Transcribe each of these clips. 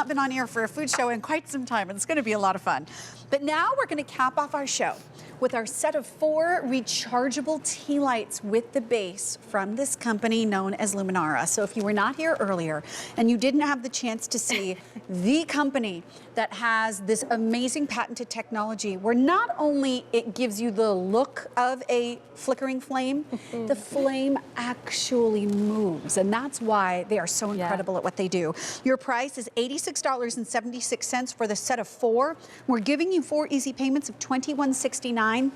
not been on air for a food show in quite some time, and it's going to be a lot of fun. But now we're going to cap off our show with our set of 4 rechargeable tea lights with the base from this company known as Luminara. So if you were not here earlier and you didn't have the chance to see the company that has this amazing patented technology where not only it gives you the look of a flickering flame, the flame actually moves. And that's why they are so incredible at what they do. Your price is $86.76 for the set of 4. We're giving you 4 easy payments of $21.69. And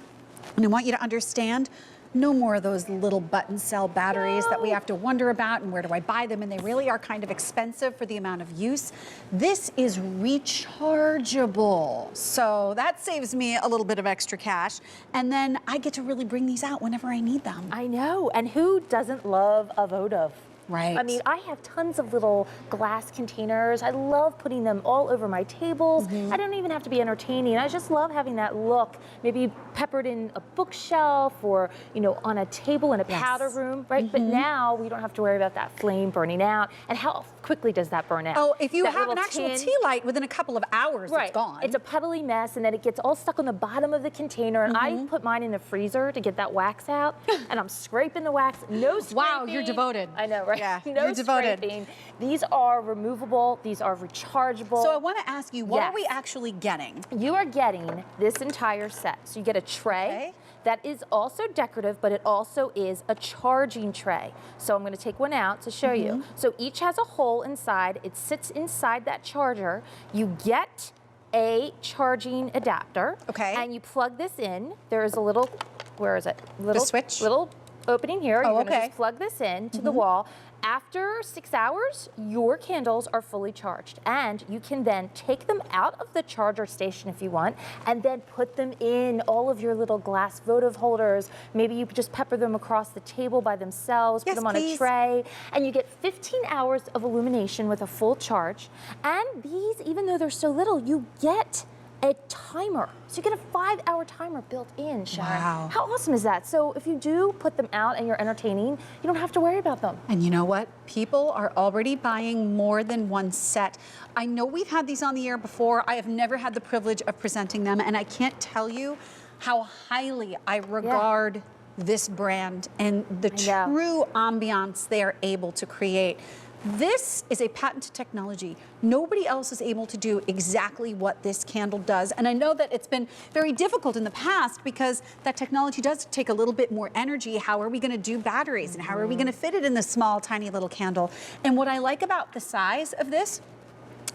I want you to understand, no more of those little button cell batteries that we have to wonder about and where do I buy them, and they really are kind of expensive for the amount of use. This is rechargeable, so that saves me a little bit of extra cash, and then I get to really bring these out whenever I need them. I know, and who doesn't love a votive? Right. I mean, I have tons of little glass containers. I love putting them all over my tables. I don't even have to be entertaining. I just love having that look, maybe peppered in a bookshelf or, you know, on a table in a powder room, right? But now we don't have to worry about that flame burning out. And how quickly does that burn out? Oh, if you that have an actual tea light, within a couple of hours, it's gone. It's a pebbly mess, and then it gets all stuck on the bottom of the container. And I put mine in the freezer to get that wax out, and I'm scraping the wax. No scraping. Wow, you're devoted. I know, right? Yeah, no you're devoted. Scraping. These are removable. These are rechargeable. So I want to ask you, what are we actually getting? You are getting this entire set. So you get a tray that is also decorative, but it also is a charging tray. So I'm going to take one out to show you. So each has a hole inside. It sits inside that charger. You get a charging adapter. And you plug this in. There is a little, where is it? Little switch. Little opening here. You're going to just plug this in to the wall. After 6 hours, your candles are fully charged, and you can then take them out of the charger station if you want, and then put them in all of your little glass votive holders. Maybe you just pepper them across the table by themselves, put them on a tray, and you get 15 hours of illumination with a full charge. And these, even though they're so little, you get a timer. So you get a 5-hour timer built in, Sharon. Wow. How awesome is that? So if you do put them out and you're entertaining, you don't have to worry about them. And you know what? People are already buying more than one set. I know we've had these on the air before. I have never had the privilege of presenting them, and I can't tell you how highly I regard this brand and the true ambiance they are able to create. This is a patented technology. Nobody else is able to do exactly what this candle does. And I know that it's been very difficult in the past because that technology does take a little bit more energy. How are we going to do batteries, and how are we going to fit it in this small, tiny little candle? And what I like about the size of this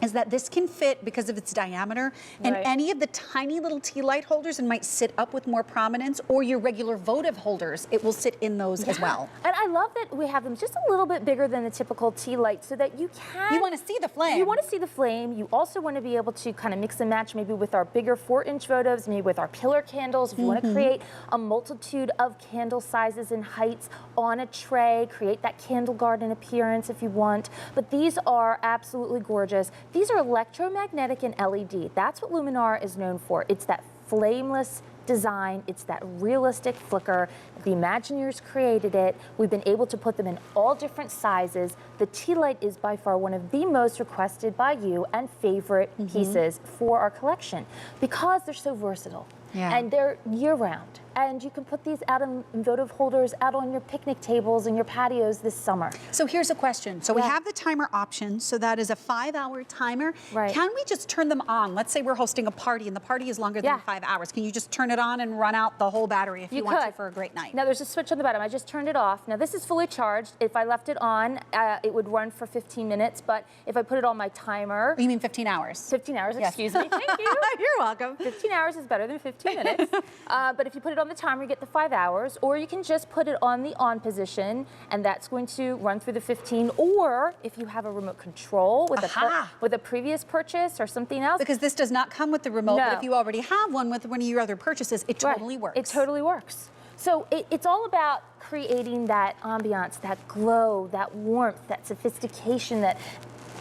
is that this can fit, because of its diameter, in any of the tiny little tea light holders and might sit up with more prominence, or your regular votive holders. It will sit in those as well. And I love that we have them just a little bit bigger than the typical tea light so that you can... You want to see the flame. You want to see the flame. You also want to be able to kind of mix and match maybe with our bigger 4-inch votives, maybe with our pillar candles. If you want to create a multitude of candle sizes and heights on a tray, create that candle garden appearance if you want. But these are absolutely gorgeous. These are electromagnetic and LED. That's what Luminara is known for. It's that flameless design. It's that realistic flicker. The Imagineers created it. We've been able to put them in all different sizes. The tea light is by far one of the most requested by you and favorite pieces for our collection because they're so versatile. And they're year-round. And you can put these out in votive holders out on your picnic tables and your patios this summer. So here's a question. So we have the timer option. So that is a 5-hour timer. Can we just turn them on? Let's say we're hosting a party and the party is longer than 5 hours. Can you just turn it on and run out the whole battery if you want to for a great night? Now there's a switch on the bottom. I just turned it off. Now this is fully charged. If I left it on, it would run for 15 minutes. But if I put it on my timer... You mean 15 hours? 15 hours, excuse me. Thank you. You're welcome. 15 hours is better than 15 minutes. But if you put it on the timer, you get the 5 hours, or you can just put it on the on position, and that's going to run through the 15. Or if you have a remote control with a previous purchase or something else. Because this does not come with the remote, but if you already have one with one of your other purchases, it totally works. It totally works. So it's all about creating that ambiance, that glow, that warmth, that sophistication that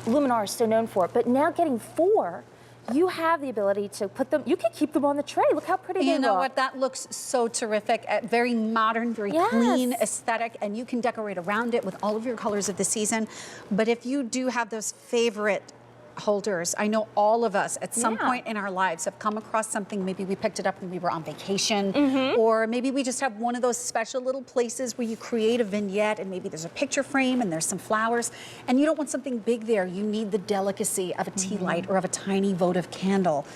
Luminara is so known for. But now getting 4, you have the ability to put them, you can keep them on the tray. Look how pretty they look. You know what, that looks so terrific. Very modern, very clean aesthetic, and you can decorate around it with all of your colors of the season. But if you do have those favorite holders. I know all of us at some point in our lives have come across something. Maybe we picked it up when we were on vacation, or maybe we just have one of those special little places where you create a vignette and maybe there's a picture frame and there's some flowers, and you don't want something big there. You need the delicacy of a tea light or of a tiny votive candle.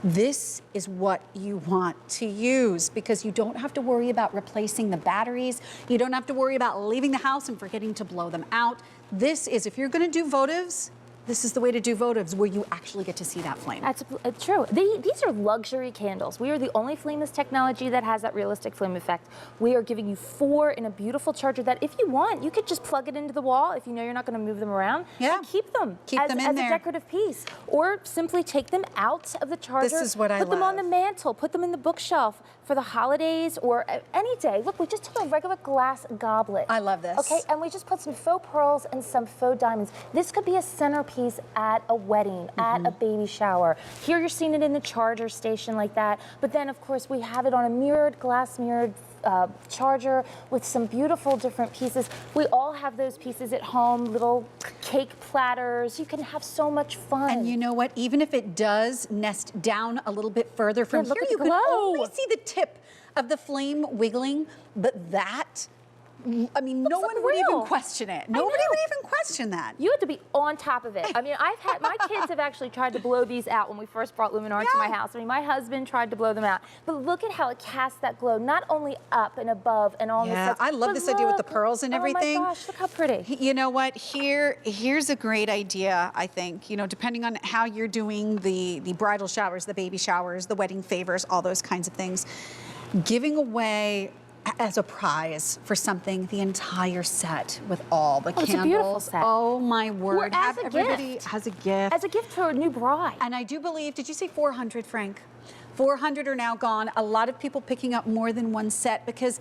This is what you want to use, because you don't have to worry about replacing the batteries. You don't have to worry about leaving the house and forgetting to blow them out. This is, if you're going to do votives, this is the way to do votives, where you actually get to see that flame. That's true. These are luxury candles. We are the only flameless technology that has that realistic flame effect. We are giving you 4 in a beautiful charger that, if you want, you could just plug it into the wall if you know you're not going to move them around. Yeah. And keep them as a decorative piece. Or simply take them out of the charger. This is what I love. Put them on the mantle. Put them in the bookshelf for the holidays or any day. Look, we just took a regular glass goblet. I love this. Okay, and we just put some faux pearls and some faux diamonds. This could be a centerpiece at a wedding, at a baby shower. Here you're seeing it in the charger station like that, but then of course we have it on a glass mirrored charger with some beautiful different pieces. We all have those pieces at home, little cake platters. You can have so much fun. And you know what? Even if it does nest down a little bit further from here, you can only see the tip of the flame wiggling, but that, I mean, no one would even question it. Nobody would even question that. You have to be on top of it. I mean, my kids have actually tried to blow these out when we first brought Luminara to my house. I mean, my husband tried to blow them out. But look at how it casts that glow, not only up and above and all this stuff. I love this idea with the pearls and everything. Oh my gosh, look how pretty. You know what? Here's a great idea, I think. You know, depending on how you're doing the bridal showers, the baby showers, the wedding favors, all those kinds of things. Giving away as a prize for something the entire set with all the candles. It's a beautiful set. Oh my word. Or as a everybody gift. has a gift. As a gift for a new bride. And I do believe, did you say 400, Frank? 400 are now gone. A lot of people picking up more than one set, because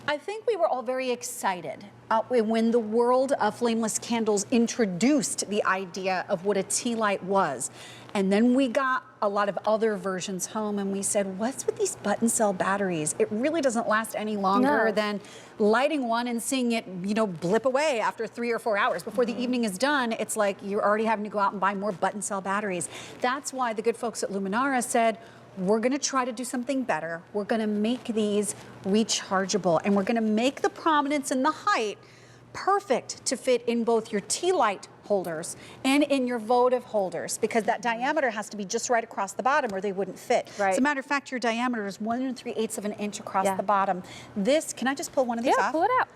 I think we were all very excited when the world of flameless candles introduced the idea of what a tea light was. And then we got a lot of other versions home and we said, what's with these button cell batteries? It really doesn't last any longer than lighting one and seeing it, you know, blip away after 3 or 4 hours. Before the evening is done, it's like you're already having to go out and buy more button cell batteries. That's why the good folks at Luminara said, we're going to try to do something better. We're going to make these rechargeable, and we're going to make the prominence and the height perfect to fit in both your tea light holders and in your votive holders, because that diameter has to be just right across the bottom or they wouldn't fit. Right. As a matter of fact, your diameter is 1 3/8 of an inch across the bottom. This, can I just pull one of these off? Yeah, pull it out.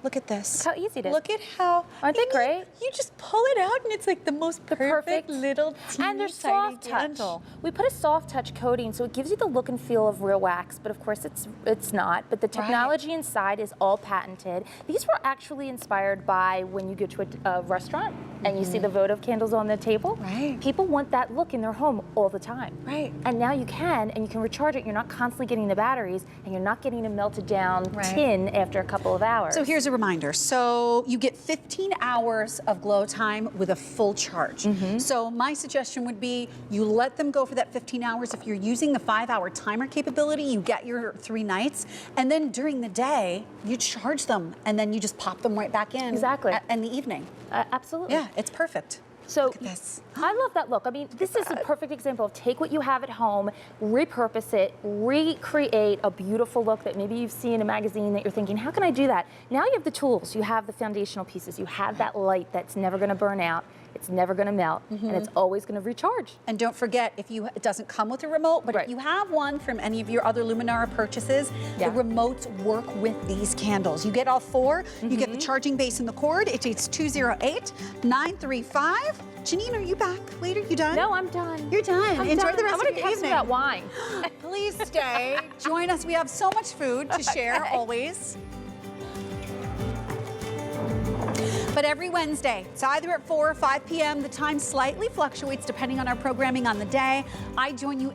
Look at this. Look how easy it is. Look at how, aren't they great? You just pull it out and it's like the most perfect little teeny and they're tiny soft touch. candle. We put a soft touch coating, so it gives you the look and feel of real wax, but of course it's not. But the technology inside is all patented. These were actually inspired by when you go to a restaurant and you see the votive candles on the table. Right. People want that look in their home all the time. Right. And now you can recharge it. You're not constantly getting the batteries, and you're not getting a melted down tin after a couple of hours. So here's a reminder. So you get 15 hours of glow time with a full charge. So my suggestion would be you let them go for that 15 hours. If you're using the 5-hour timer capability, you get your 3 nights. And then during the day, you charge them and then you just pop them right back in. Exactly. In the evening. Absolutely. Yeah, it's perfect. So look at this. I love that look. I mean, this is a perfect example of take what you have at home, repurpose it, recreate a beautiful look that maybe you've seen in a magazine that you're thinking, how can I do that? Now you have the tools, you have the foundational pieces, you have that light that's never going to burn out, it's never going to melt, and it's always going to recharge. And don't forget, it doesn't come with a remote, but if you have one from any of your other Luminara purchases, the remotes work with these candles. You get all 4, you get the charging base and the cord. It takes 208-935. Janine, are you back later? You done? No, I'm done. You're done. Enjoy the rest of your evening. I'm going to text about wine. Please stay. Join us. We have so much food to share always. But every Wednesday, it's either at 4 or 5 p.m. The time slightly fluctuates depending on our programming on the day. I join you